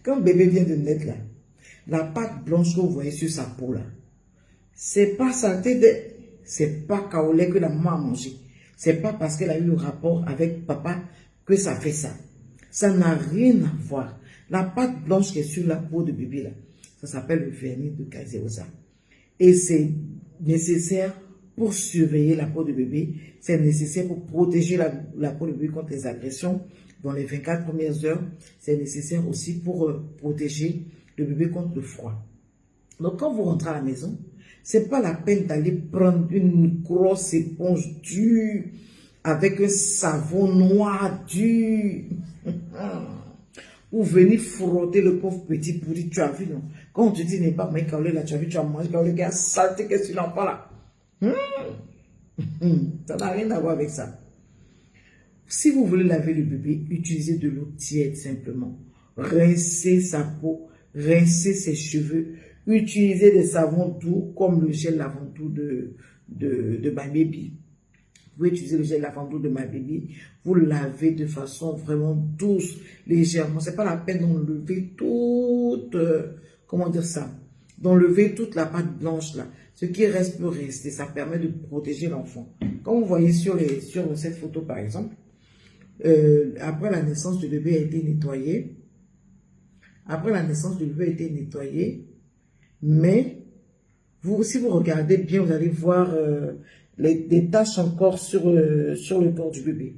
Quand bébé vient de naître là, la pâte blanche que vous voyez sur sa peau là, c'est pas saleté c'est pas kaolé que la maman a mangé. C'est pas parce qu'elle a eu le rapport avec papa que ça fait ça. Ça n'a rien à voir. La pâte blanche qui est sur la peau de bébé là, ça s'appelle le vernis de caseosa. Et c'est nécessaire pour surveiller la peau de bébé. C'est nécessaire pour protéger la peau de bébé contre les agressions dans les 24 premières heures. C'est nécessaire aussi pour protéger le bébé contre le froid. Donc quand vous rentrez à la maison, c'est pas la peine d'aller prendre une grosse éponge dure avec un savon noir dur. Ou venir frotter le pauvre petit pour dire, tu as vu, non? Quand on te dit, n'est pas mais kaolé là, tu as vu, tu as mangé kaolé, gars, saleté, qu'est-ce que tu n'en parles là? Ça n'a rien à voir avec ça. Si vous voulez laver le bébé, utilisez de l'eau tiède simplement. Rincez sa peau, rincez ses cheveux, utilisez des savons doux comme le gel lavant-doux de My Baby. Vous pouvez utiliser le gel lavant-doux de My Baby. Vous lavez de façon vraiment douce, légèrement. C'est pas la peine d'enlever toute, comment dire ça, d'enlever toute la pâte blanche là. Ce qui reste peut rester. Ça permet de protéger l'enfant. Comme vous voyez sur cette photo par exemple, après la naissance du bébé a été nettoyé. Après la naissance du bébé a été nettoyé. Mais, si vous regardez bien, vous allez voir des taches encore sur le corps du bébé.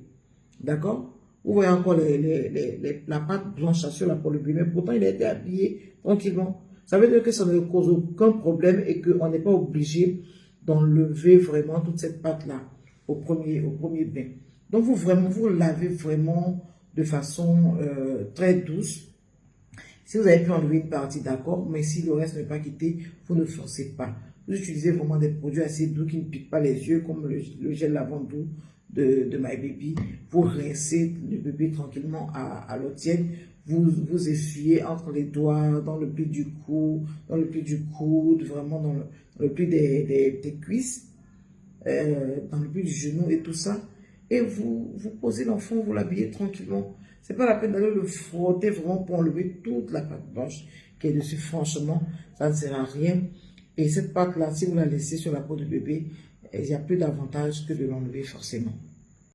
D'accord? Vous voyez encore la pâte blanche sur la peau du bébé. Pourtant, il a été habillé tranquillement. Ça veut dire que ça ne cause aucun problème et qu'on n'est pas obligé d'enlever vraiment toute cette pâte-là au premier bain. Donc, vous lavez vraiment de façon très douce. Si vous avez pu enlever une partie, d'accord, mais si le reste n'est pas quitté, vous ne forcez pas. Vous utilisez vraiment des produits assez doux qui ne piquent pas les yeux, comme le gel lavant-doux de My Baby. Vous rincez le bébé tranquillement à l'eau tiède. Vous essuyez entre les doigts, dans le pli du cou, dans le pli du coude, vraiment dans le pli des cuisses, dans le pli du genou et tout ça. Et vous posez l'enfant, vous l'habillez tranquillement. C'est pas la peine d'aller le frotter vraiment pour enlever toute la pâte blanche qui est dessus. Franchement, ça ne sert à rien. Et cette pâte-là, si vous la laissez sur la peau du bébé, il n'y a plus d'avantage que de l'enlever forcément.